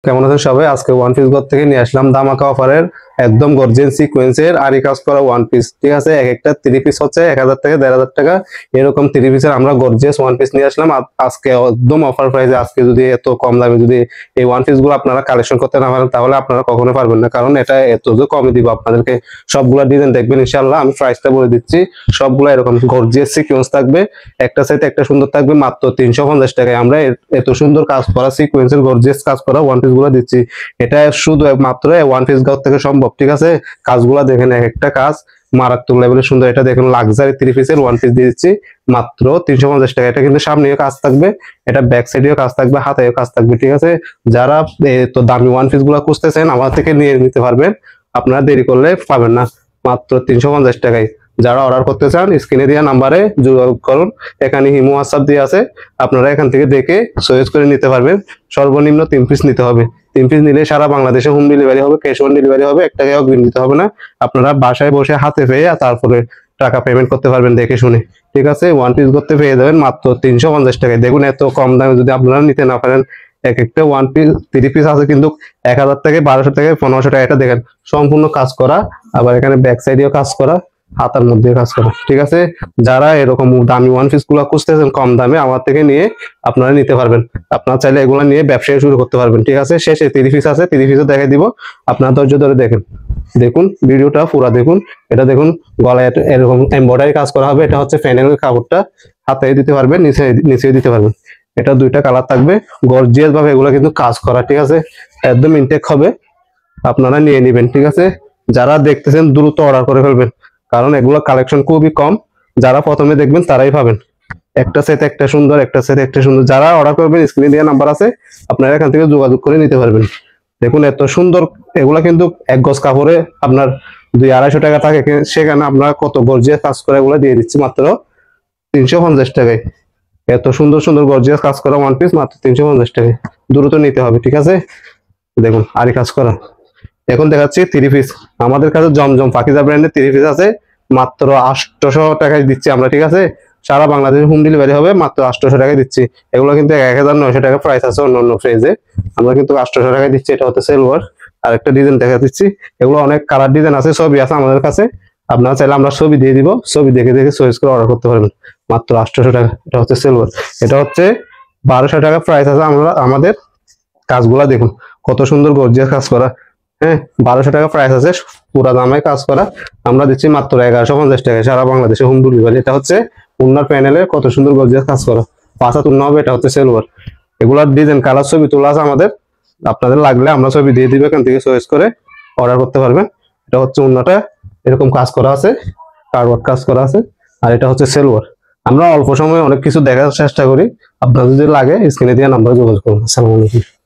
কেমন আছেন সবাই? আজকে ওয়ান পিস ঘর থেকে নিয়ে আসলাম ধামাকা অফারের একদম গর্জিয়াস সিকোয়েন্সের আরি কাজ করা ওয়ান পিস। ঠিক আছে, এক একটা 3 পিস হচ্ছে 1000 থেকে 1500 টাকা এরকম 3 পিসের আমরা গর্জিয়াস ওয়ান পিস নিয়ে আসলাম আজকে একদম অফার প্রাইসে। আজকে যদি এত কম দামে যদি এই ওয়ান পিস গুলো আপনারা কালেকশন করতে না পারেন তাহলে আপনারা কখনো পারবেন না, কারণ এটা এত যে কমে দিব আপনাদেরকে। সবগুলা ডিজাইন দেখবেন ইনশাআল্লাহ, আমি প্রাইসটা বলে দিচ্ছি। সবগুলা এরকম গর্জিয়াস সিকোয়েন্স থাকবে, একটা সাইতে একটা সুন্দর থাকবে, মাত্র 350 টাকায় আমরা এত সুন্দর কাজ করা সিকোয়েন্সের গর্জিয়াস কাজ করা ওয়ান পিস গুলো দিচ্ছি। এটা শুধু মাত্র ওয়ান পিস ঘর থেকে সম্ভব। ঠিক আছে, কাজগুলা দেখেন, এক একটা কাজ মারাত্মক লেভেলের সুন্দর। এটা দেখেন লাক্সারি 3 পিসের ওয়ান পিস দিয়ে দিচ্ছি মাত্র 350 টাকা। এটা কিন্তু সামনেও কাজ থাকবে, এটা ব্যাক সাইডেও কাজ থাকবে, হাতেও কাজ থাকবে। ঠিক আছে, যারা তো দামি ওয়ান পিস গুলা খুঁজতেছেন আমার থেকে নিয়ে নিতে পারবেন, আপনারা দেরি করলে পাবেন না। মাত্র 350 টাকায় যারা অর্ডার করতে চান স্ক্রিনে দেওয়া নাম্বারে যোগাযোগ করুন। এখানে হিমো হোয়াটসঅ্যাপ দিয়ে আছে, আপনারা এখান থেকে দেখে চয়েস করে নিতে পারবেন। সর্বনিম্ন 3 পিস নিতে হবে। 3 পিস নিলে সারা বাংলাদেশে হোম ডেলিভারি হবে, ক্যাশ অন ডেলিভারি হবে, 1 টাকাও অগ্রিম দিতে হবে না। আপনারা বাসায় বসে হাতে পেয়ে তারপরে টাকা পেমেন্ট করতে পারবেন দেখে শুনে। ঠিক আছে, ওয়ান পিস করতে পেয়ে যাবেন মাত্র 350 টাকায়। দেখুন এত কম দামে যদি আপনারা নিতে না পারেন, এক একটা ওয়ান পিস 3 পিস আছে কিন্তু 1000 থেকে 1200 থেকে 1500 টাকা। এটা দেখেন সম্পূর্ণ কাজ করা, আবার এখানে ব্যাক সাইডেও কাজ করা, হাতার মধ্যে কাজ করা। ঠিক আছে, যারা এরকম দামি ওয়ান পিস গুলা খুঁজতেছেন কম দামে আমার থেকে নিয়ে আপনারা নিতে পারবেন। আপনারা চাইলে এগুলা নিয়ে ব্যবসা শুরু করতে পারবেন। ঠিক আছে, শেষে 30 পিস আছে, 30 পিসও দেখাই দিব। আপনারা ধৈর্য ধরে দেখেন, দেখুন ভিডিওটা পুরা দেখুন। এটা দেখুন গলায় এরকম এমব্রয়ডারি কাজ করা হবে। এটা হচ্ছে প্যানেলের কাপড়টা, হাতে দিতে পারবেন, নিচে দিতে পারবেন। এটা 2টা কালার থাকবে, গর্জিয়াস ভাবে এগুলো কিন্তু কাজ করা। ঠিক আছে, একদম ইনটেক হবে, আপনারা নিয়ে নেবেন। ঠিক আছে, যারা দেখতেছেন দ্রুত অর্ডার করে ফেলবেন, কারণ এগুলো কালেকশন খুবই কম। যারা প্রথমে দেখবেন তারাই পাবেন। একটা সেট একটা সুন্দর, একটা সেট একটা সুন্দর। যারা অর্ডার করবেন স্ক্রিনে দেওয়া নাম্বার আছে, আপনারা এখান থেকে যোগাযোগ করে নিতে পারবেন। দেখুন এত সুন্দর, এগুলা কিন্তু 1 গজ কাপড়ে আপনার 200-250 টাকা থাকে, সেখানে আমরা কত গর্জিয়াস কাজ করে এগুলো দিয়ে দিচ্ছি মাত্র 350 টাকায়। এত সুন্দর সুন্দর গর্জিয়াস কাজ করা ওয়ান পিস মাত্র 350 টাকায়, দ্রুত নিতে হবে। ঠিক আছে, দেখুন আরি কাজ করা। এখন দেখাচ্ছি 3 পিস। আমাদের কাছে জমজম পাকিজা ব্র্যান্ডের 3 পিস আছে, মাত্র 800 টাকায় দিচ্ছি আমরা। ঠিক আছে, সারা বাংলাদেশে হোম ডেলিভারি হবে, মাত্র 800 টাকায় দিচ্ছি। এগুলো কিন্তু 1900 টাকা প্রাইস আছে অন্য ফ্রেজে, আমরা কিন্তু 800 টাকায় দিচ্ছি। এটা হচ্ছে সিলভার। আর একটা ডিজাইন দেখা দিচ্ছি, এগুলো অনেক কালার ডিজাইন আছে, ছবি আছে আমাদের কাছে। আপনারা চাইলে আমরা ছবি দিয়ে দিব, ছবি দেখে দেখে চয়েস করে অর্ডার করতে পারবেন মাত্র 800 টাকা। এটা হচ্ছে সিলভার। এটা হচ্ছে 1200 টাকা প্রাইস আছে। আমরা আমাদের কাজগুলা দেখুন কত সুন্দর গর্জিয়াস কাজ করা। হ্যাঁ, 1200 টাকা প্রাইস আছে, পুরা দামে কাজ করা। আমরা দিচ্ছি মাত্র 1150 টাকায়, সারা বাংলাদেশে হোম ডেলিভারি। এটা হচ্ছে উন্নার প্যানেলে কত সুন্দর গর্জিয়াস কাজ করা, 5 হাত উন্না হবে। এটা হচ্ছে সিলভার। এগুলার ডিজাইন কালার ছবি তোলা আছে আমাদের, আপনাদের লাগলে আমরা ছবি দিয়ে দিব, এখান থেকে চয়েস করে অর্ডার করতে পারবেন। এটা হচ্ছে উন্নাটা এরকম কাজ করা আছে, কার্ডওয়ার্ক কাজ করা আছে। আর এটা হচ্ছে সিলভার। আমরা অল্প সময়ে অনেক কিছু দেখার চেষ্টা করি, আপনাদের যদি লাগে স্ক্রিনে দেওয়া নাম্বার যোগাযোগ করুন। আসসালামু আলাইকুম।